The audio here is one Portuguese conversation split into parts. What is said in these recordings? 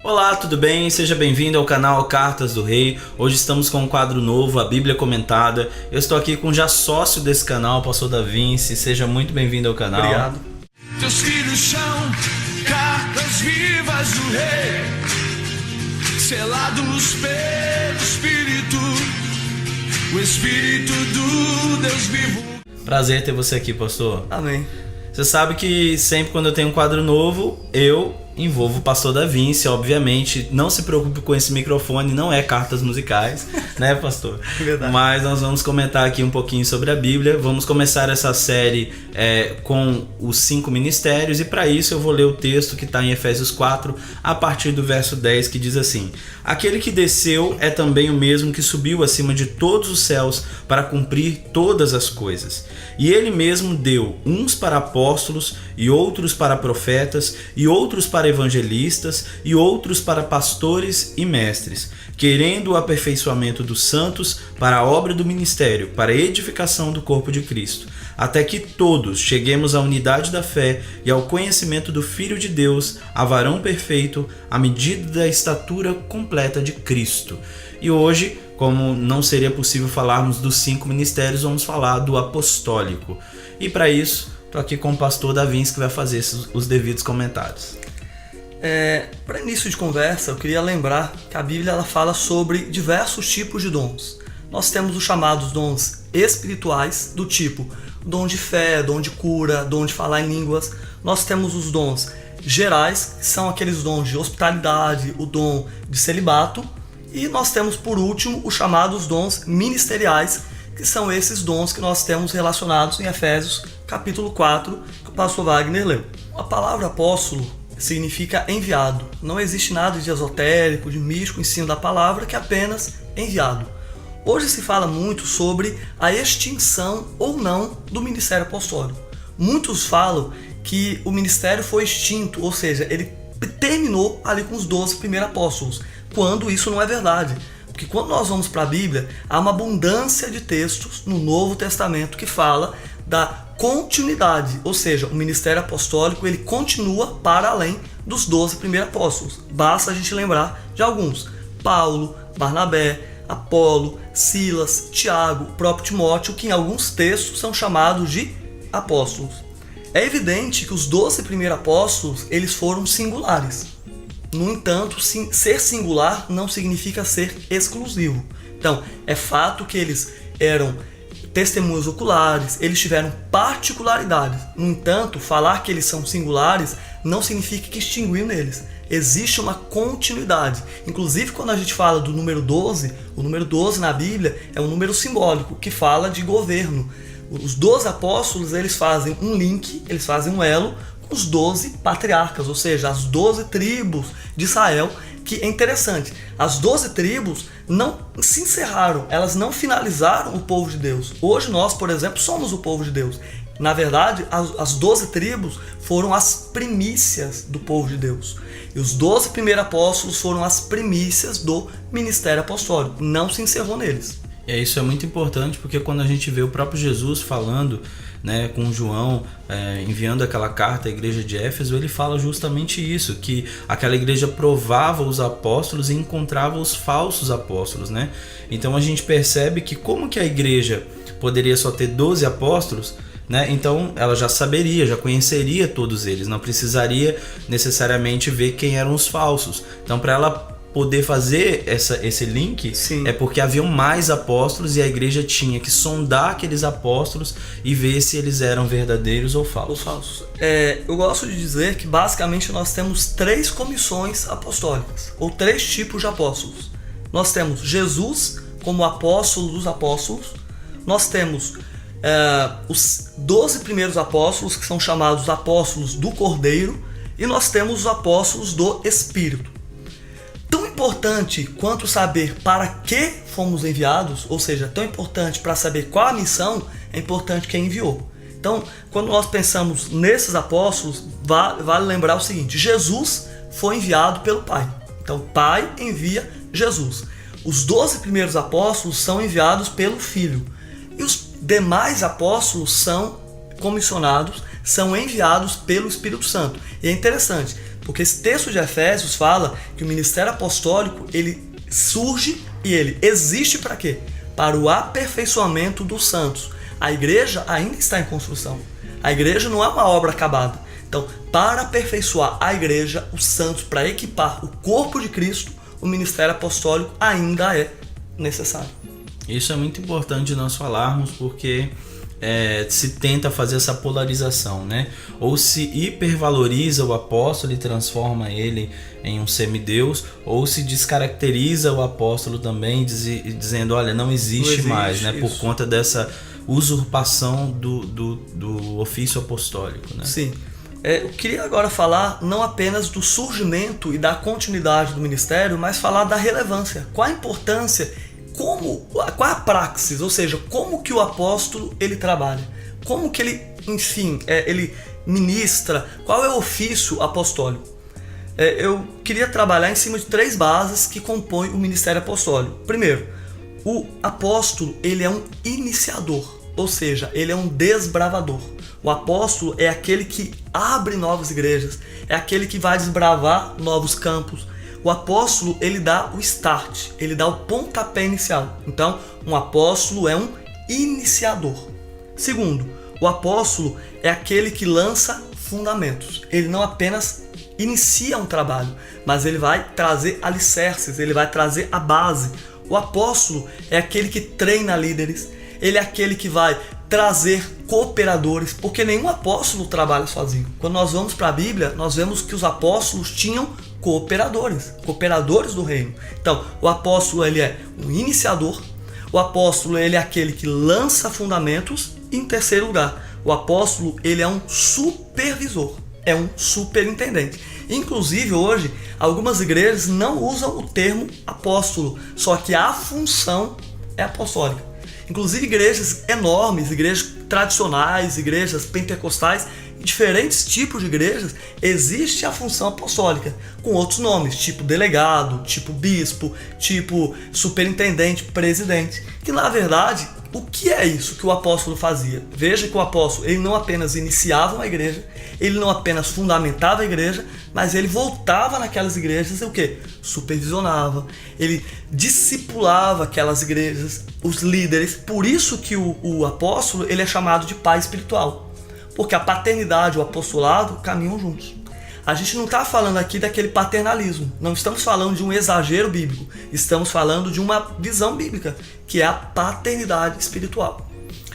Olá, tudo bem? Seja bem-vindo ao canal Cartas do Rei. Hoje estamos com um quadro novo, a Bíblia Comentada. Eu estou aqui com já sócio desse canal, pastor Davi. Seja muito bem-vindo ao canal. Obrigado. Teus filhos são cartas vivas do Rei, selados pelo Espírito, o Espírito do Deus vivo. Prazer ter você aqui, pastor. Amém. Você sabe que sempre quando eu tenho um quadro novo, eu envolvo o pastor Davi, obviamente. Não se preocupe com esse microfone, não é cartas musicais, né, pastor? Verdade. Mas nós vamos comentar aqui um pouquinho sobre a Bíblia. Vamos começar essa série com os 5 ministérios, e para isso eu vou ler o texto que está em Efésios 4, a partir do verso 10, que diz assim: Aquele que desceu é também o mesmo que subiu acima de todos os céus para cumprir todas as coisas. E ele mesmo deu uns para apóstolos, e outros para profetas, e outros para evangelistas, e outros para pastores e mestres, querendo o aperfeiçoamento dos santos para a obra do ministério, para a edificação do corpo de Cristo, até que todos cheguemos à unidade da fé e ao conhecimento do Filho de Deus, a varão perfeito, à medida da estatura completa de Cristo. E hoje, como não seria possível falarmos dos 5 ministérios, vamos falar do apostólico. E para isso, estou aqui com o pastor Davi, que vai fazer os devidos comentários. Para início de conversa, eu queria lembrar que a Bíblia ela fala sobre diversos tipos de dons. Nós temos os chamados dons espirituais, do tipo dom de fé, dom de cura, dom de falar em línguas. Nós temos os dons gerais, que são aqueles dons de hospitalidade, o dom de celibato. E nós temos, por último, os chamados dons ministeriais, que são esses dons que nós temos relacionados em Efésios capítulo 4, que o pastor Wagner leu. A palavra apóstolo significa enviado. Não existe nada de esotérico, de místico, ensino da palavra, que é apenas enviado. Hoje se fala muito sobre a extinção ou não do ministério apostólico. Muitos falam que o ministério foi extinto, ou seja, ele terminou ali com os 12 primeiros apóstolos, quando isso não é verdade. Porque quando nós vamos para a Bíblia, há uma abundância de textos no Novo Testamento que fala da continuidade, ou seja, o ministério apostólico ele continua para além dos 12 primeiros apóstolos. Basta a gente lembrar de alguns: Paulo, Barnabé, Apolo, Silas, Tiago, o próprio Timóteo, que em alguns textos são chamados de apóstolos. É evidente que os 12 primeiros apóstolos eles foram singulares. No entanto, ser singular não significa ser exclusivo. Então, é fato que eles eram testemunhos oculares, eles tiveram particularidades. No entanto, falar que eles são singulares não significa que extinguiu neles. Existe uma continuidade. Inclusive, quando a gente fala do número 12, o número 12 na Bíblia é um número simbólico que fala de governo. Os 12 apóstolos, eles fazem um link, eles fazem um elo com os 12 patriarcas, ou seja, as 12 tribos de Israel, que é interessante. As 12 tribos não se encerraram, elas não finalizaram o povo de Deus. Hoje nós, por exemplo, somos o povo de Deus. Na verdade, as 12 tribos foram as primícias do povo de Deus. E os 12 primeiros apóstolos foram as primícias do ministério apostólico. Não se encerrou neles. Isso é muito importante, porque quando a gente vê o próprio Jesus falando, né, com João, enviando aquela carta à igreja de Éfeso, ele fala justamente isso, que aquela igreja provava os apóstolos e encontrava os falsos apóstolos, né? Então a gente percebe que como que a igreja poderia só ter 12 apóstolos, né? Então ela já saberia, já conheceria todos eles, não precisaria necessariamente ver quem eram os falsos. Então, para ela poder fazer esse link, Sim. É porque haviam mais apóstolos e a igreja tinha que sondar aqueles apóstolos e ver se eles eram verdadeiros ou falsos. Eu gosto de dizer que basicamente nós temos 3 comissões apostólicas, ou 3 tipos de apóstolos. Nós temos Jesus como apóstolo dos apóstolos, nós temos os 12 primeiros apóstolos, que são chamados apóstolos do Cordeiro, e nós temos os apóstolos do Espírito. Tão importante quanto saber para que fomos enviados, ou seja, tão importante para saber qual a missão, é importante quem enviou. Então, quando nós pensamos nesses apóstolos, vale lembrar o seguinte: Jesus foi enviado pelo Pai. Então, o Pai envia Jesus. Os 12 primeiros apóstolos são enviados pelo Filho. E os demais apóstolos são comissionados, são enviados pelo Espírito Santo. E é interessante, Porque esse texto de Efésios fala que o ministério apostólico, ele surge e ele existe para quê? Para o aperfeiçoamento dos santos. A igreja ainda está em construção. A igreja não é uma obra acabada. Então, para aperfeiçoar a igreja, os santos, para equipar o corpo de Cristo, o ministério apostólico ainda é necessário. Isso é muito importante nós falarmos, porque se tenta fazer essa polarização, né? Ou se hipervaloriza o apóstolo e transforma ele em um semideus, ou se descaracteriza o apóstolo também, dizendo, olha, não existe mais, né? Por conta dessa usurpação do ofício apostólico, né? Sim. Eu queria agora falar não apenas do surgimento e da continuidade do ministério, mas falar da relevância. Qual a importância, qual a praxis, ou seja, como que o apóstolo ele trabalha, como que ele, enfim, ele ministra, qual é o ofício apostólico. Eu queria trabalhar em cima de 3 bases que compõem o ministério apostólico. Primeiro, o apóstolo ele é um iniciador, ou seja, ele é um desbravador. O apóstolo é aquele que abre novas igrejas, é aquele que vai desbravar novos campos. O apóstolo, ele dá o start, ele dá o pontapé inicial. Então, um apóstolo é um iniciador. Segundo, o apóstolo é aquele que lança fundamentos. Ele não apenas inicia um trabalho, mas ele vai trazer alicerces, ele vai trazer a base. O apóstolo é aquele que treina líderes, ele é aquele que vai trazer cooperadores, porque nenhum apóstolo trabalha sozinho. Quando nós vamos para a Bíblia, nós vemos que os apóstolos tinham cooperadores do reino. Então, o apóstolo ele é um iniciador, o apóstolo ele é aquele que lança fundamentos, e em terceiro lugar, o apóstolo ele é um supervisor, é um superintendente. Inclusive hoje, algumas igrejas não usam o termo apóstolo, só que a função é apostólica. Inclusive igrejas enormes, igrejas tradicionais, igrejas pentecostais, diferentes tipos de igrejas, existe a função apostólica, com outros nomes, tipo delegado, tipo bispo, tipo superintendente, presidente, que na verdade, o que é isso que o apóstolo fazia? Veja que o apóstolo, ele não apenas iniciava uma igreja, ele não apenas fundamentava a igreja, mas ele voltava naquelas igrejas e o quê? Supervisionava, ele discipulava aquelas igrejas, os líderes. Por isso que o apóstolo ele é chamado de pai espiritual, porque a paternidade e o apostolado caminham juntos. A gente não está falando aqui daquele paternalismo, não estamos falando de um exagero bíblico, estamos falando de uma visão bíblica, que é a paternidade espiritual.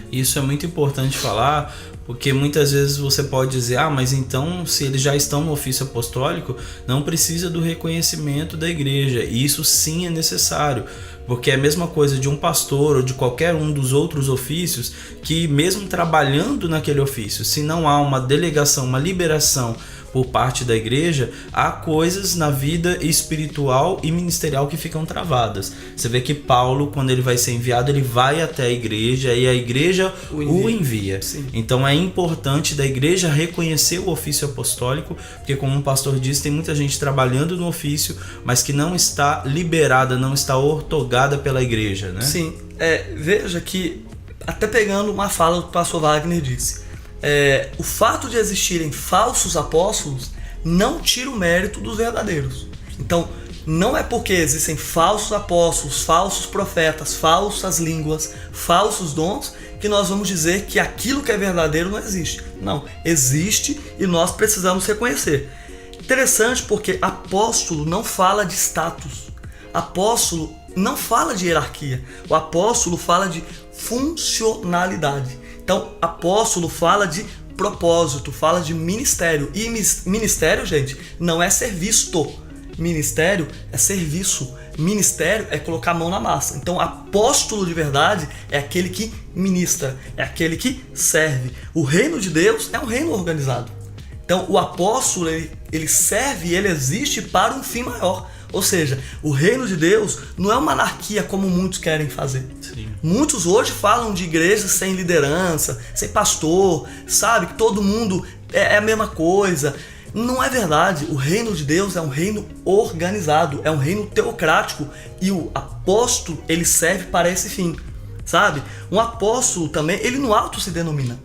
Isso é muito importante falar, porque muitas vezes você pode dizer, mas então se eles já estão no ofício apostólico, não precisa do reconhecimento da igreja. E isso sim é necessário, porque é a mesma coisa de um pastor ou de qualquer um dos outros ofícios, que mesmo trabalhando naquele ofício, se não há uma delegação, uma liberação por parte da igreja, há coisas na vida espiritual e ministerial que ficam travadas. Você vê que Paulo, quando ele vai ser enviado, ele vai até a igreja e a igreja o envia. Então é importante da igreja reconhecer o ofício apostólico, porque como o pastor disse, tem muita gente trabalhando no ofício, mas que não está liberada, não está ortogada pela igreja, né? Sim, veja que, até pegando uma fala do pastor Wagner disse, o fato de existirem falsos apóstolos não tira o mérito dos verdadeiros. Então, não é porque existem falsos apóstolos, falsos profetas, falsas línguas, falsos dons, que nós vamos dizer que aquilo que é verdadeiro não existe. Não, existe e nós precisamos reconhecer. Interessante porque apóstolo não fala de status, apóstolo não fala de hierarquia, o apóstolo fala de funcionalidade. Então, apóstolo fala de propósito, fala de ministério. E ministério, gente, não é ser visto. Ministério é serviço. Ministério é colocar a mão na massa. Então, apóstolo de verdade é aquele que ministra, é aquele que serve. O reino de Deus é um reino organizado. Então, o apóstolo, ele serve e ele existe para um fim maior. Ou seja, o reino de Deus não é uma anarquia como muitos querem fazer. Sim. Muitos hoje falam de igrejas sem liderança, sem pastor, sabe? Que todo mundo é a mesma coisa. Não é verdade. O reino de Deus é um reino organizado, é um reino teocrático e o apóstolo, ele serve para esse fim, sabe? Um apóstolo também, ele não auto se denomina.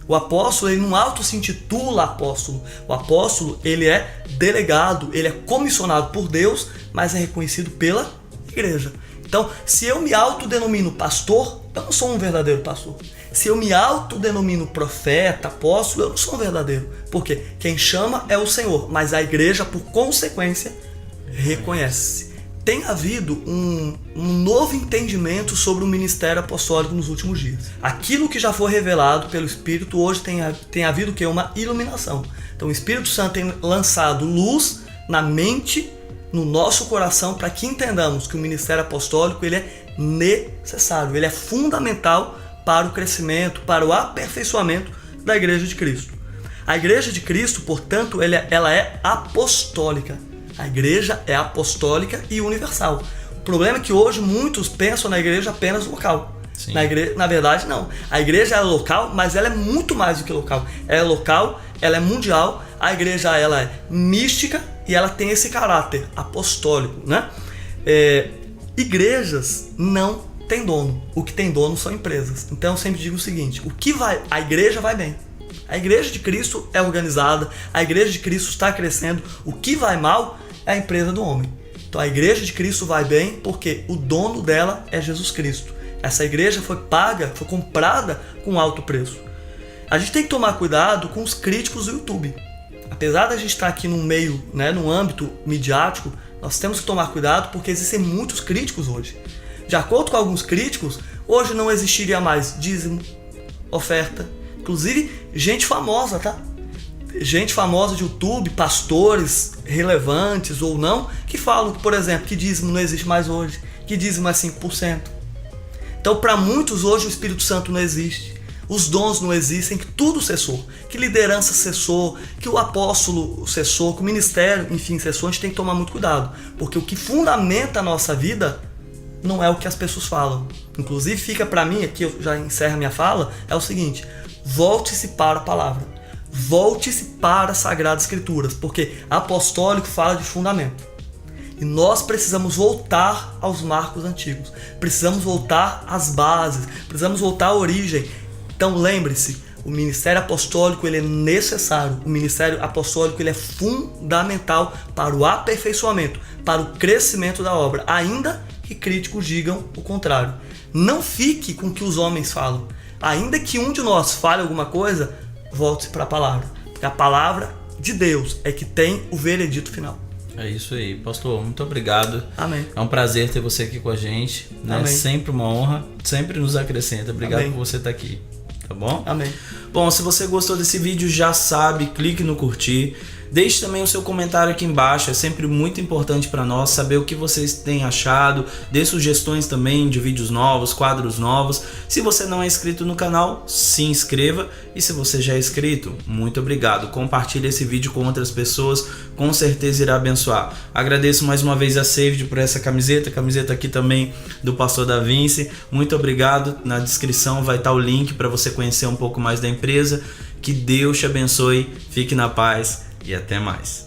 O apóstolo, ele não se intitula apóstolo. O apóstolo, ele é delegado, ele é comissionado por Deus, mas é reconhecido pela igreja. Então, se eu me autodenomino pastor, eu não sou um verdadeiro pastor. Se eu me autodenomino profeta, apóstolo, eu não sou um verdadeiro. Porque quem chama é o Senhor, mas a igreja, por consequência, reconhece. Tem havido um novo entendimento sobre o ministério apostólico nos últimos dias. Aquilo que já foi revelado pelo Espírito, hoje tem havido que uma iluminação. Então o Espírito Santo tem lançado luz na mente, no nosso coração, para que entendamos que o ministério apostólico ele é necessário, ele é fundamental para o crescimento, para o aperfeiçoamento da Igreja de Cristo. A Igreja de Cristo, portanto, ela é apostólica. A igreja é apostólica e universal. O problema é que hoje muitos pensam na igreja apenas local. Na verdade, não. A igreja é local, mas ela é muito mais do que local. Ela é local, ela é mundial. A igreja ela é mística e ela tem esse caráter apostólico, né? Igrejas não têm dono. O que tem dono são empresas. Então eu sempre digo o seguinte: a igreja vai bem. A igreja de Cristo é organizada, a igreja de Cristo está crescendo. O que vai mal é a empresa do homem. Então a igreja de Cristo vai bem porque o dono dela é Jesus Cristo. Essa igreja foi comprada com alto preço. A gente tem que tomar cuidado com os críticos do YouTube. Apesar da gente estar aqui no meio, no âmbito midiático, nós temos que tomar cuidado porque existem muitos críticos hoje. De acordo com alguns críticos, hoje não existiria mais dízimo, oferta. Inclusive, gente famosa, tá? Gente famosa de YouTube, pastores relevantes ou não, que falam, por exemplo, que dízimo não existe mais hoje, que dízimo é 5%. Então, para muitos hoje o Espírito Santo não existe, os dons não existem, que tudo cessou, que liderança cessou, que o apóstolo cessou, que o ministério, enfim, cessou. A gente tem que tomar muito cuidado, porque o que fundamenta a nossa vida não é o que as pessoas falam. Inclusive, fica para mim, aqui eu já encerro a minha fala, é o seguinte: volte-se para a palavra. Volte-se para as Sagradas Escrituras, porque apostólico fala de fundamento. E nós precisamos voltar aos marcos antigos. Precisamos voltar às bases. Precisamos voltar à origem. Então lembre-se, o ministério apostólico ele é necessário. O ministério apostólico ele é fundamental para o aperfeiçoamento, para o crescimento da obra, ainda que críticos digam o contrário. Não fique com o que os homens falam. Ainda que um de nós fale alguma coisa, volte-se para a palavra. Porque a palavra de Deus é que tem o veredito final. É isso aí, pastor. Muito obrigado. Amém. É um prazer ter você aqui com a gente. Né? Sempre uma honra. Sempre nos acrescenta. Obrigado por você estar aqui. Tá bom? Amém. Bom, se você gostou desse vídeo, já sabe, clique no curtir. Deixe também o seu comentário aqui embaixo, é sempre muito importante para nós saber o que vocês têm achado. Dê sugestões também de vídeos novos, quadros novos. Se você não é inscrito no canal, se inscreva. E se você já é inscrito, muito obrigado. Compartilhe esse vídeo com outras pessoas, com certeza irá abençoar. Agradeço mais uma vez a Saved por essa camiseta aqui também do pastor Da Vinci. Muito obrigado. Na descrição vai estar o link para você conhecer um pouco mais da empresa. Que Deus te abençoe, fique na paz e até mais.